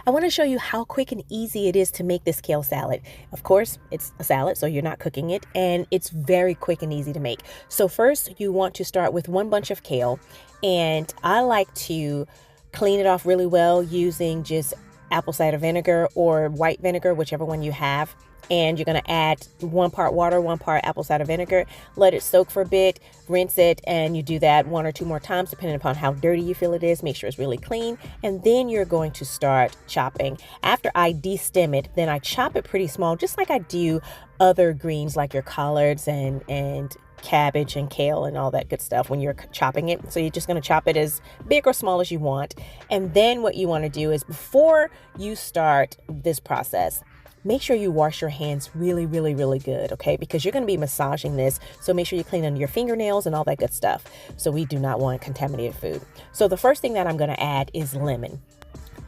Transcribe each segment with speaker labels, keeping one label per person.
Speaker 1: I want to show you how quick and easy it is to make this kale salad. Of course, it's a salad, so you're not cooking it, and it's very quick and easy to make. So first, you want to start with one bunch of kale, and I like to clean it off really well using just apple cider vinegar or white vinegar, whichever one you have. And you're going to add 1 part water, 1 part apple cider vinegar, let it soak for a bit, rinse it, and you do that 1 or 2 more times depending upon how dirty you feel it is. Make sure it's really clean, and then you're going to start chopping. After I de-stem it, then I chop it pretty small, just like I do other greens like your collards and cabbage and kale and all that good stuff when you're chopping it. So you're just going to chop it as big or small as you want. And then what you want to do is, before you start this process, make sure you wash your hands really, really, really good, okay? Because you're going to be massaging this, so make sure you clean under your fingernails and all that good stuff. So we do not want contaminated food. So the first thing that I'm going to add is lemon.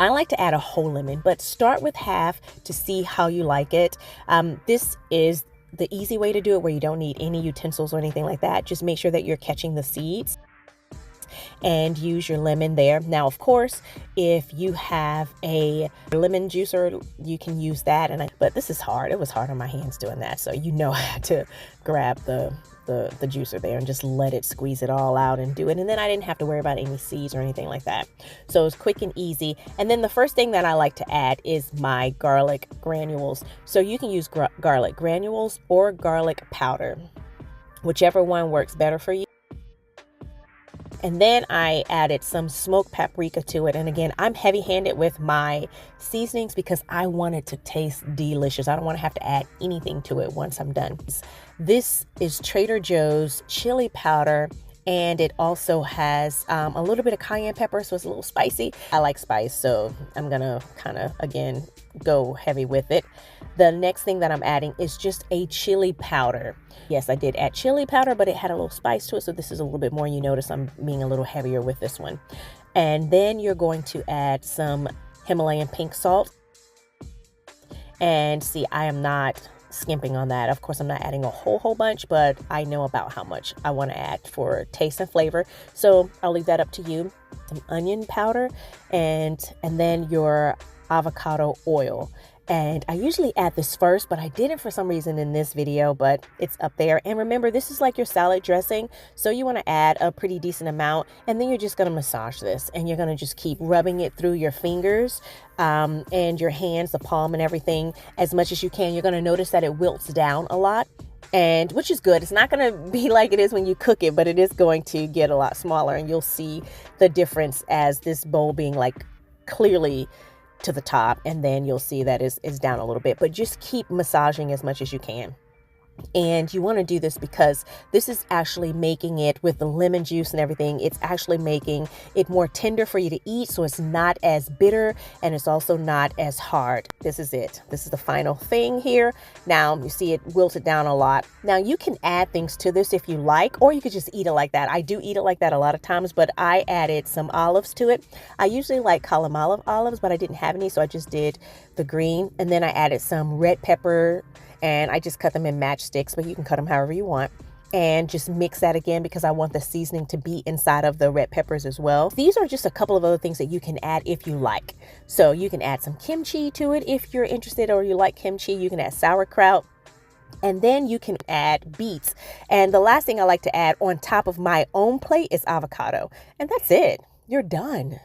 Speaker 1: I like to add a whole lemon, but start with half to see how you like it. This is the easy way to do it, where you don't need any utensils or anything like that. Just make sure that you're catching the seeds and use your lemon there. Now, of course, if you have a lemon juicer, you can use that. But this is hard. It was hard on my hands doing that. So I had to grab the juicer there and just let it squeeze it all out and do it. And then I didn't have to worry about any seeds or anything like that. So it's quick and easy. And then the first thing that I like to add is my garlic granules. So you can use garlic granules or garlic powder, whichever one works better for you. And then I added some smoked paprika to it. And again, I'm heavy-handed with my seasonings because I want it to taste delicious. I don't want to have to add anything to it once I'm done. This is Trader Joe's chili powder, and it also has a little bit of cayenne pepper, so it's a little spicy. I like spice, so I'm gonna kind of, again, go heavy with it. The next thing that I'm adding is just a chili powder. Yes, I did add chili powder, but it had a little spice to it, so this is a little bit more. You notice I'm being a little heavier with this one. And then you're going to add some Himalayan pink salt. And see, I am not skimping on that. Of course, I'm not adding a whole bunch, but I know about how much I want to add for taste and flavor. So I'll leave that up to you. Some onion powder and then your avocado oil. And I usually add this first, but I didn't for some reason in this video, but it's up there. And remember, this is like your salad dressing. So you want to add a pretty decent amount, and then you're just going to massage this, and you're going to just keep rubbing it through your fingers and your hands, the palm and everything as much as you can. You're going to notice that it wilts down a lot, and which is good. It's not going to be like it is when you cook it, but it is going to get a lot smaller, and you'll see the difference as this bowl being like clearly to the top, and then you'll see that is down a little bit. But just keep massaging as much as you can. And you want to do this because this is actually making it, with the lemon juice and everything, it's actually making it more tender for you to eat, so it's not as bitter, and it's also not as hard. This is it. This is the final thing here. Now you see it wilted down a lot. Now you can add things to this if you like, or you could just eat it like that. I do eat it like that a lot of times, but I added some olives to it. I usually like column olives, but I didn't have any, so I just did the green. And then I added some red pepper, and I just cut them in matchsticks, but you can cut them however you want. And just mix that again because I want the seasoning to be inside of the red peppers as well. These are just a couple of other things that you can add if you like. So you can add some kimchi to it if you're interested, or you like kimchi. You can add sauerkraut. And then you can add beets. And the last thing I like to add on top of my own plate is avocado. And that's it. You're done.